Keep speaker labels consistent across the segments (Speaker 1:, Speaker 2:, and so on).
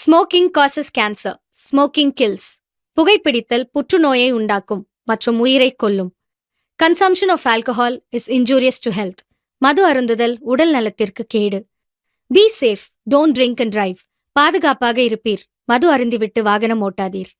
Speaker 1: Smoking causes cancer. Smoking kills. புகைப்பிடித்தல் புற்றுநோயை உண்டாக்கும் மற்றும் உயிரை கொல்லும். Consumption of alcohol is injurious to health. மது அருந்துதல் உடல் நலத்திற்கு கேடு. Be safe, don't drink and drive. பாதுகாப்பாக இருப்பீர். மது அருந்திவிட்டு வாகனம் ஓட்டாதீர்.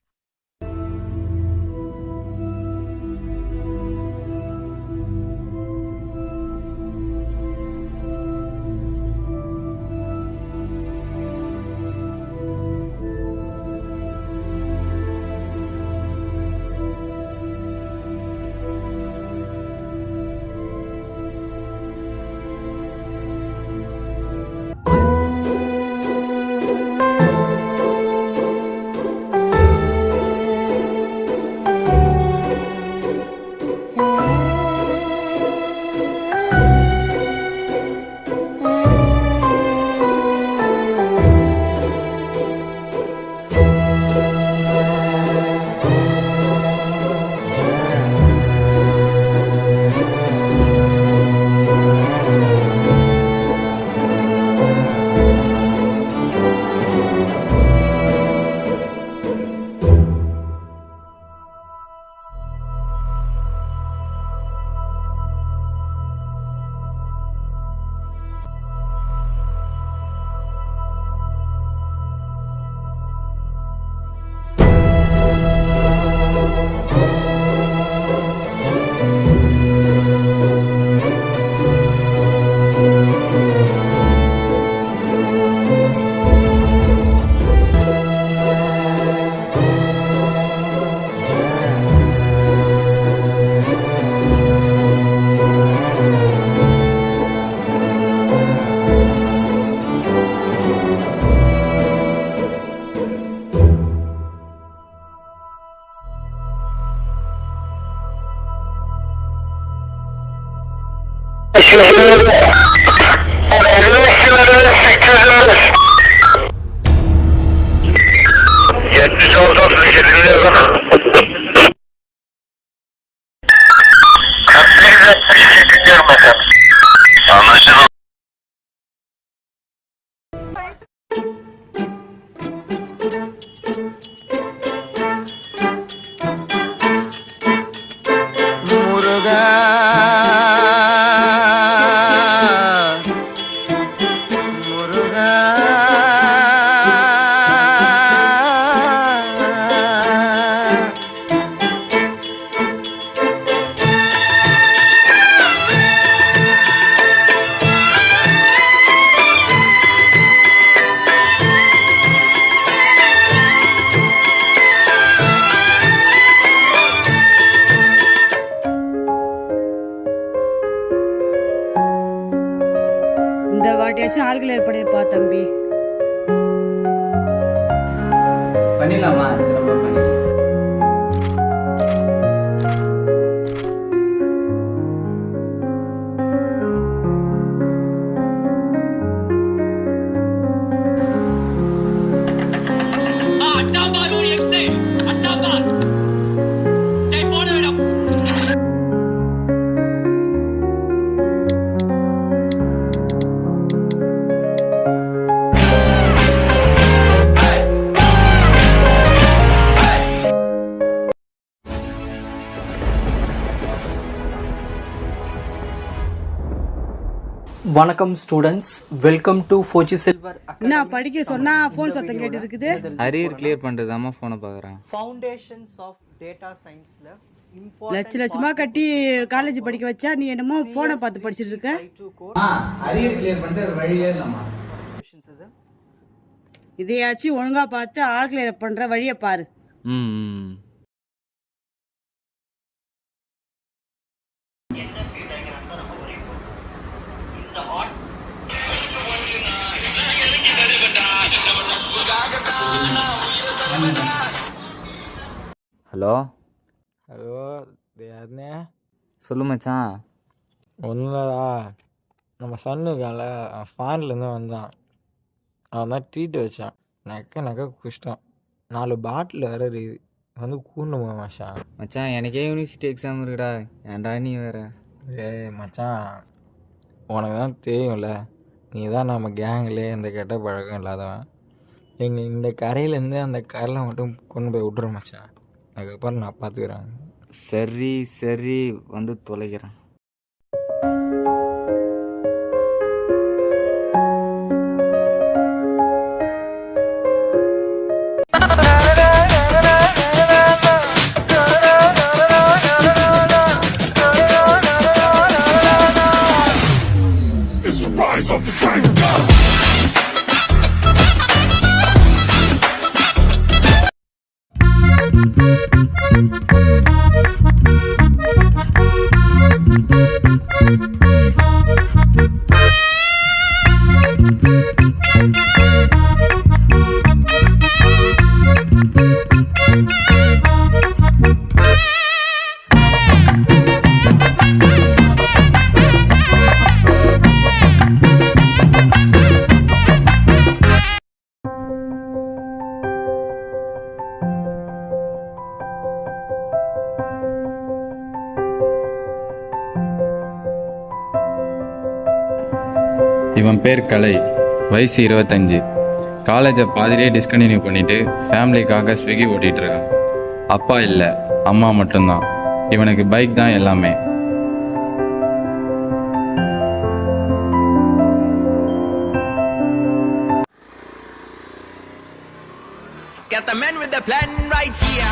Speaker 2: இந்த வாட்டியாச்சும் ஆள்கள் ஏற்படுப்பா தம்பி.
Speaker 3: பண்ணிடலாமா? சிறப்பாக பண்ணிடலாம்.
Speaker 4: வணக்கம் students, welcome to Fauji silver.
Speaker 2: நான் படிக்க சொன்னா ஃபோன் சத்தம் கேட்டு இருக்குது.
Speaker 3: அரியர் கிளியர் பண்றதாமா ஃபோனை பார்க்கறேன்.
Speaker 4: ஃபவுண்டேஷன்ஸ் ஆஃப் டேட்டா சயின்ஸ்ல
Speaker 2: லட்சமா கட்டி காலேஜ் படிக்க வச்சா நீ என்னமோ ஃபோனை பார்த்து படிச்சிட்டு இருக்க.
Speaker 3: அரியர் கிளியர் பண்றது வழியே இல்லம்மா.
Speaker 2: இதையாச்சும் ஒழுங்கா பார்த்து ஆள்களை பண்ற வழியை பாரு.
Speaker 3: ஹலோ
Speaker 5: ஹலோ, யாருண்ணே?
Speaker 3: சொல்லு மச்சான்.
Speaker 5: ஒன்றும் இல்லைடா, நம்ம சன்னு இருக்கான்ல, ஃபாரின்லேருந்து வந்தான். அவன் தான் ட்ரீட் வச்சான். நக்க குஷ்டம். 4 பாட்டில் வேற இருக்குது. வந்து கூடணுமா மச்சான்?
Speaker 3: மச்சான் எனக்கே யூனிவர்சிட்டி எக்ஸாம் இருக்குடா, ஏன்டா நீ வேற?
Speaker 5: ஏய் மச்சான், உனக்கு தான் தெரியும்ல, நீ தான் நம்ம கேங்லேயே இந்த கெட்ட பழக்கம் இல்லாதவன். எங்கள் இந்த கரையிலேருந்து அந்த கரையில் மட்டும் கொண்டு போய் விட்ரு மச்சான். அதுக்கப்புறம் நான் பார்த்துக்கிறேன்.
Speaker 3: சரி சரி வந்து தொலைகிறேன்.
Speaker 6: இவன் பேர் கலை, வயசு 25. காலேஜை பாதிலே டிஸ்கண்டினியூ பண்ணிவிட்டு ஃபேமிலிக்காக ஸ்விக்கி ஓட்டிகிட்டு இருக்கான். அப்பா இல்லை, அம்மா மட்டும்தான். இவனுக்கு பைக் தான் எல்லாமே.
Speaker 7: Got the man with the plan right here.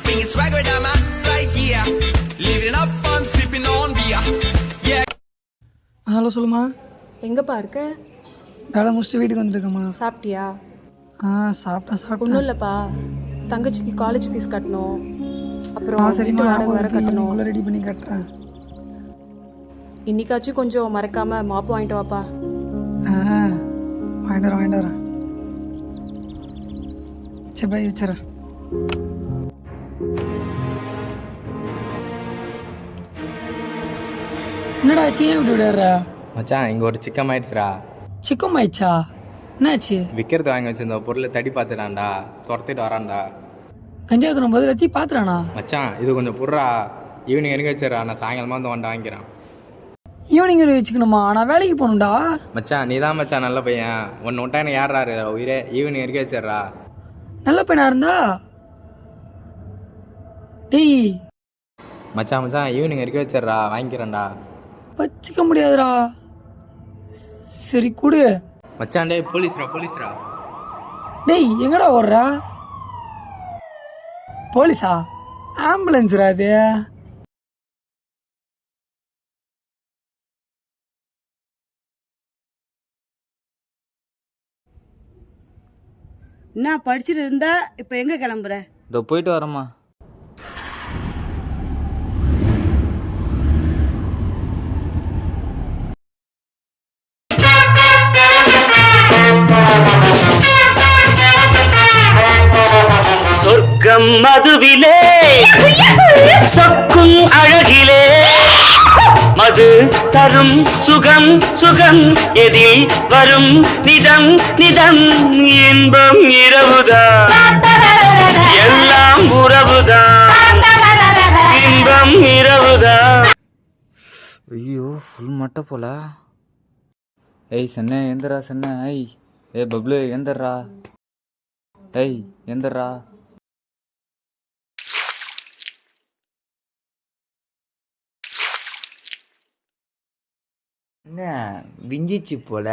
Speaker 7: Bringing swag with the man right here. Living up fun, sipping on beer. Yeah.
Speaker 8: Hello சொல்லுமா.
Speaker 9: எங்கேப்பா இருக்க?
Speaker 8: வேலை முடிச்சுட்டு வீட்டுக்கு வந்துருக்கம்மா.
Speaker 9: சாப்பிட்டியா?
Speaker 8: சாப்பிட்டேன்.
Speaker 9: ஒன்றும் இல்லைப்பா, தங்கச்சிக்கு காலேஜ் ஃபீஸ் கட்டணும், அப்புறம்
Speaker 8: சரிம்மா,
Speaker 9: வாடகை வேற கட்டணும்.
Speaker 8: ரெடி பண்ணி கட்டுறேன்.
Speaker 9: இன்னைக்காச்சும் கொஞ்சம் மறக்காம மாப்பு வாங்கிட்டு வாப்பா.
Speaker 8: வாங்கிட்டு வரேன். சரி பை, வச்சுறேன். என்னடா ஆச்சு? ஏன் இப்படி விடுற
Speaker 10: மச்சான்? இங்கே ஒரு சிக்கம் ஆயிடுச்சுரா.
Speaker 8: சிக்கம் ஆயிடுச்சா? என்னாச்சு?
Speaker 10: விற்கிறது வாங்கி வச்சிருந்த பொருளை தடி பார்த்துட்டான்டா, துரத்திட்டு வரான்டா.
Speaker 8: கஞ்சாயத்து போது வத்தி பார்த்துறானா?
Speaker 10: மச்சான் இது கொஞ்சம் புடுறா, ஈவினிங் எனக்கு வச்சிடறா, நான் சாயங்காலமாக வந்து வண்டை வாங்கிக்கிறேன்.
Speaker 8: ஈவினிங் வச்சுக்கணுமா? நான் வேலைக்கு போகணும்டா.
Speaker 10: மச்சான் நீ தான் மச்சான் நல்ல பையன், ஒன்று விட்டா எனக்கு யாராரு உயிரே. ஈவினிங் இருக்க வச்சிடறா.
Speaker 8: நல்ல பையனா இருந்தா டேய்.
Speaker 10: மச்சான் ஈவினிங் இருக்க வச்சிடறா, வாங்கிக்கிறேன்டா.
Speaker 8: வச்சுக்க முடியாதுடா. சரி கொடு
Speaker 10: மச்சான். டேய் போலீஸ்ரா.
Speaker 8: டேய் எங்கடா ஓடுற? போலீஸா? ஆம்புலன்ஸ்ரா அது.
Speaker 2: என்ன படிச்சுட்டு இருந்தா இப்போ எங்கே கிளம்புற?
Speaker 3: இதோ போயிட்டு வரேம்மா.
Speaker 11: சொர்க்கம் மதுவிலே சொக்கும் அழகிலே மது தரும் சுகம் சுகம் எதில் வரும் நிதம் நிதம் இன்பம் இரவுதான் எல்லாம் உறவுதான் இன்பம் இரவுதான்.
Speaker 3: ஐயோ ஃபுல் மட்டை போல. ஏய் சன்னே எந்திரா சன்னே. ஏய் பப்ளு எந்திரா. ஏய் எந்திரா.
Speaker 5: என்ன விஞ்சிச்சு போல.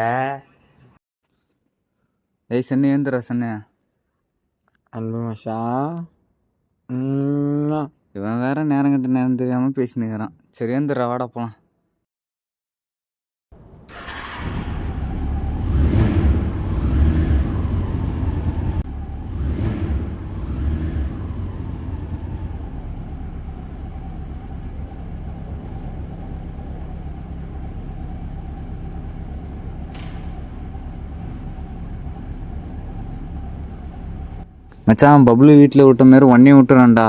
Speaker 3: ஏய் சன்னே எந்திரா சன்னே.
Speaker 5: அன்பு மச்சா.
Speaker 3: இவன் வேற நேரம் கட்டு நேரம் தெரியாமல் பேசினுக்கிறான். சரி எந்திரா வாடா போலாம். மச்சான் பப்ளு வீட்டில் விட்ட மாரி ஒன்னே விட்டுறான்டா.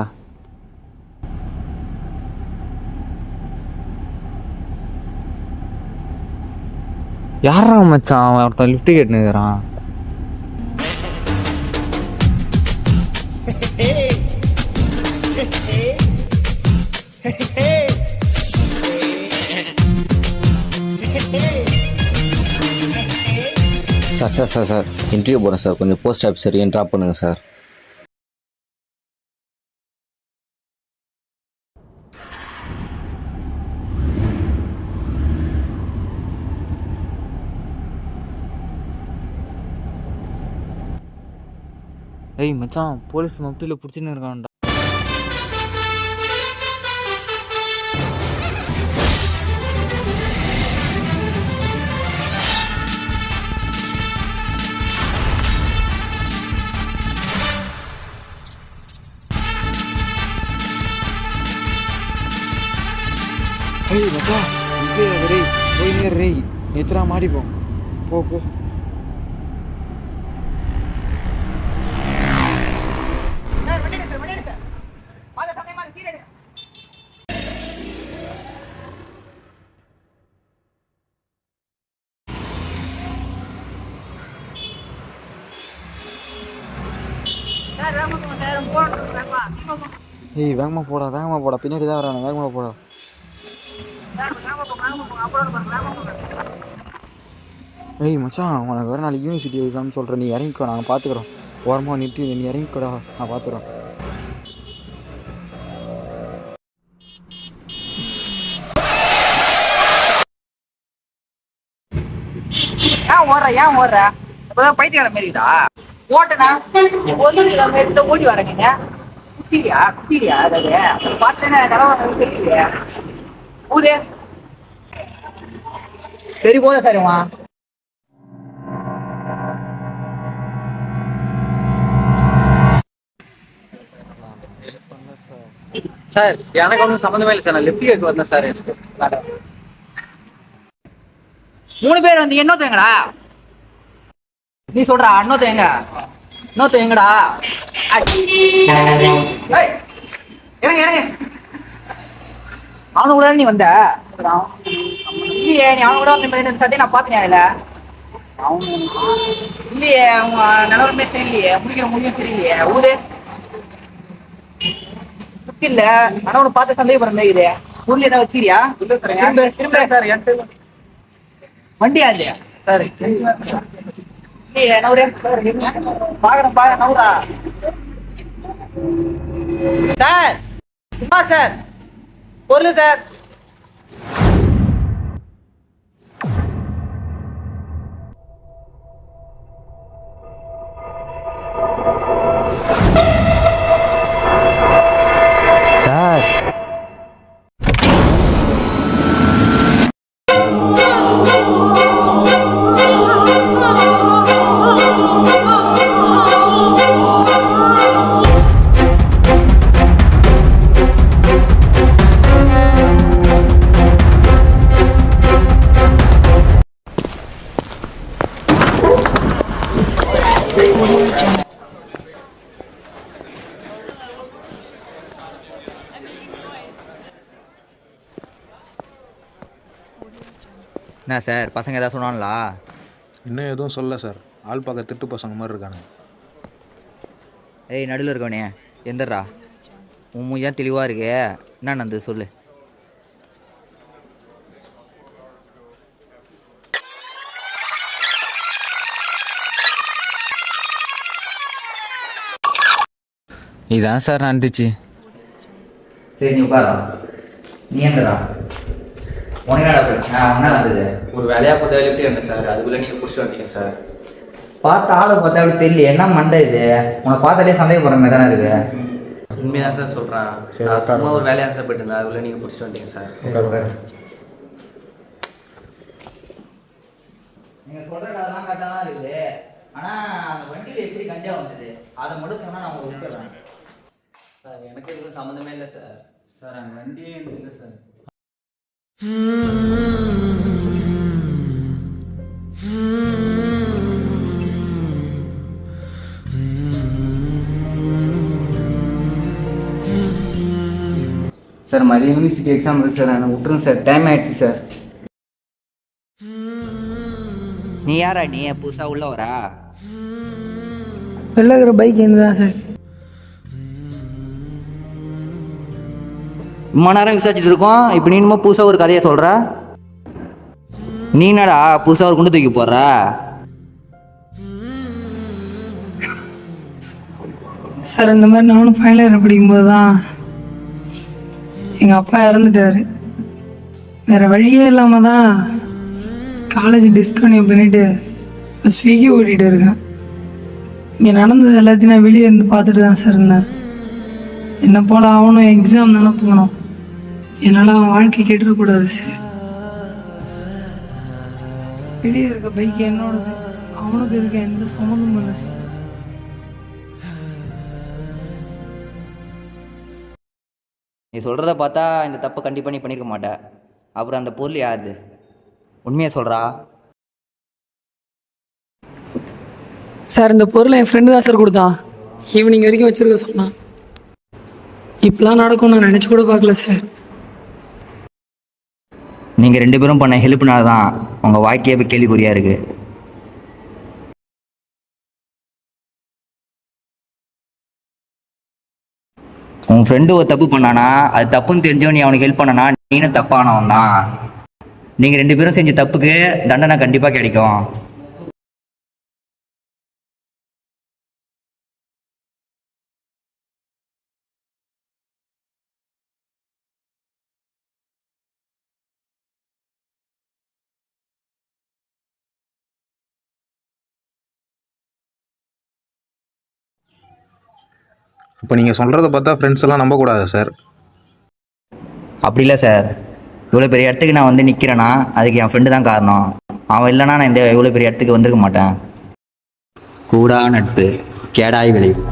Speaker 3: யாரா மச்சான் அவன்? ஒருத்தன் லிஃப்ட் கேட்டுனுக்கிறான்.
Speaker 12: சார் இன்டர்வியூ போகிறேன் சார், கொஞ்சம் போஸ்ட் ஆஃபீஸ் வரைக்கும் ட்ராப் பண்ணுங்கள் சார்.
Speaker 3: ஏய் மச்சான், போலீஸ் மப்டியில் பிடிச்சின்னு இருக்கான்டா. ஏய் மச்சான், இது ரே போய் நேர் ரே எத்தனை மாடிப்போம். போ போ. ஏய் வேகமாக போடா, பின்னாடி தான் வரானு, வேகமாக போடா. ஏய் மச்சான், உனக்கு வேறு நாளைக்கு யூனிவர்சிட்டி எக்ஸாம்னு சொல்கிறேன், நீ இறங்கிக்கோ, நாங்கள் பார்த்துக்குறோம். ஓரமாக நிறுத்தி நீ இறங்கிக்கோடா, நான் பார்த்துக்குறோம்.
Speaker 13: ஏன் ஓடுற இப்பதான் பைத்தியக்கார மாரிடா ஓட்டனா ஓடி வரீங்க குட்டிரியா அதாவது பார்த்தேன்னா நிலவரம் தெரியலையே ஊரே சரி போதா சரிம்மா.
Speaker 10: சார் எனக்கு ஒன்றும் சம்மந்தமே இல்லை சார், நான் லிஃப்ட் கேட்க வந்தேன் சார்.
Speaker 13: 3 பேர் வந்து இன்னொருத்த எங்கடா நீ சொல்றா, இன்னொருத்த எங்கடா இறங்க அவனு கூட நீ வந்த இல்லையே, நீ அவனு கூட வந்து சட்டை நான் பார்த்தேன் இல்ல இல்லையே, அவங்க நிலவரமே தெரியலையே, முடியும் தெரியலையே ஊரு இல்ல. ஆனா உனக்கு பார்த்து சந்தேகப்படுற இது ஊர்ல ஏதாவது வச்சுக்கிறியா? திரும்ப சார் வண்டியா அது சார் நவுரே பாக்குறேன் நவுரா சார் சும்மா சார் பொருள் சார்.
Speaker 3: சார்
Speaker 13: என்ன சார் பசங்க ஏதாவது சொன்னாங்களா?
Speaker 14: இன்னும் எதுவும் சொல்ல சார், ஆள் பார்க்க திட்டு பசங்க மாதிரி இருக்கானு.
Speaker 13: ஏய் நடுவில் இருக்கவனே எந்தரா உன் மூஞ்சான் தெளிவாக இருக்கு, என்ன நடந்தது சொல்லு.
Speaker 3: இதான் சார் நடந்துச்சு.
Speaker 13: சரி நீ உட்காரா, நீ எந்தரா உனக்கு என்ன நடந்தது?
Speaker 10: ஒரு வேலையாக போட்டு லிஃப்ட் இருந்தேன் சார், அதுக்குள்ளே நீங்கள் பிடிச்சிட்டு வந்தீங்க சார்.
Speaker 13: பார்த்த ஆளை பார்த்தா அப்படி தெரியல, என்ன மண்டை இது, உன்னை பார்த்தாலே சந்தேகப்படுற மாதிரி தானே இருக்கு.
Speaker 10: உண்மையாக சார் சொல்கிறேன், சும்மா ஒரு வேலையாக சார் போயிட்டு இருந்தேன், அதுக்குள்ளே நீங்கள் பிடிச்சிட்டு வந்தீங்க சார்.
Speaker 13: நீங்கள் சொல்கிற கதெல்லாம் கரெக்டாக தான் இருக்குது, ஆனால் அந்த வண்டியில் எப்படி கஞ்சா வந்தது அதை மட்டும் சொன்னால் நான் உங்களுக்கு விட்டுறேன்
Speaker 10: சார். எனக்கு எதுவும் சம்மந்தமே இல்லை சார்.
Speaker 3: சார் அந்த வண்டியே இல்லை சார். சார் மதியம் யூனிவர்சிட்டி எக்ஸாம் இருக்குது சார், நான் விட்டுருங்க சார், டைம் ஆயிடுச்சு சார்.
Speaker 13: நீ யாரா நீ புதுசாக உள்ள வரா?
Speaker 8: வெளில இருக்கிற பைக் எந்த தான் சார்.
Speaker 13: ரொம்ப நேரம் விசாரிச்சுட்டு இருக்கோம், இப்போ நீ இன்னும் புதுசாக ஒரு கதையை சொல்கிற. நீ என்னடா புதுசாக ஒரு குண்டு தூக்கி போடுற?
Speaker 8: சார் இந்த மாதிரி நானும் ஃபைனல் இயர் படிக்கும்போது தான் எங்கள் அப்பா இறந்துட்டார். வேறு வழியே இல்லாமல் தான் காலேஜ் டிஸ்கன்டினியூ பண்ணிவிட்டு இப்போ ஸ்விக்கி ஓட்டிகிட்டு இருக்கேன். இங்கே நடந்தது எல்லாத்தையும் நான் வெளியே இருந்து பார்த்துட்டு தான் சார் இருந்தேன். என்னை போல் அவனும் எக்ஸாம் தானே போகணும். என்னால் அவன் வாழ்க்கை கெட்டுறக்கூடாது சார். வெளியே இருக்க பைக் என்னோடது, அவனுக்கு இருக்க எந்த சம்மந்தமும் இல்லை சார்.
Speaker 13: நீ சொல்கிறத பார்த்தா இந்த தப்பை கண்டிப்பாக நீ பண்ணியிருக்க மாட்டேன். அப்புறம் அந்த பொருள் யாருது? உண்மையை சொல்கிறா.
Speaker 8: சார் இந்த பொருளை என் ஃப்ரெண்டு தான் சார் கொடுத்தான். ஈவினிங் வரைக்கும் வச்சுருக்க சொன்னான். இப்படிலாம் நடக்கும் நான் நினச்சி கூட பார்க்கல சார்.
Speaker 13: நீங்கள் 2 பேரும் பண்ண ஹெல்ப்னால தான் உங்கள் வாழ்க்கையே இப்போ கேள்விக்குறியாக இருக்குது. உன் ஃப்ரெண்டு ஒரு தப்பு பண்ணானா அது தப்புன்னு தெரிஞ்சவன் நீ அவனுக்கு ஹெல்ப் பண்ணனா நீனும் தப்பானவன் தான். நீங்கள் 2 பேரும் செஞ்ச தப்புக்கு தண்டனை கண்டிப்பாக கிடைக்கும்.
Speaker 14: இப்போ நீங்கள் சொல்கிறத பார்த்தா ஃப்ரெண்ட்ஸ் எல்லாம் நம்பக்கூடாது சார்.
Speaker 13: அப்படி இல்லை சார். இவ்வளோ பெரிய இடத்துக்கு நான் வந்து நிற்கிறேன்னா அதுக்கு என் ஃப்ரெண்டு தான் காரணம். அவன் இல்லைனா நான் இவ்வளோ பெரிய இடத்துக்கு வந்திருக்க மாட்டேன். கூடா நட்பு கேடாய் விளைவு.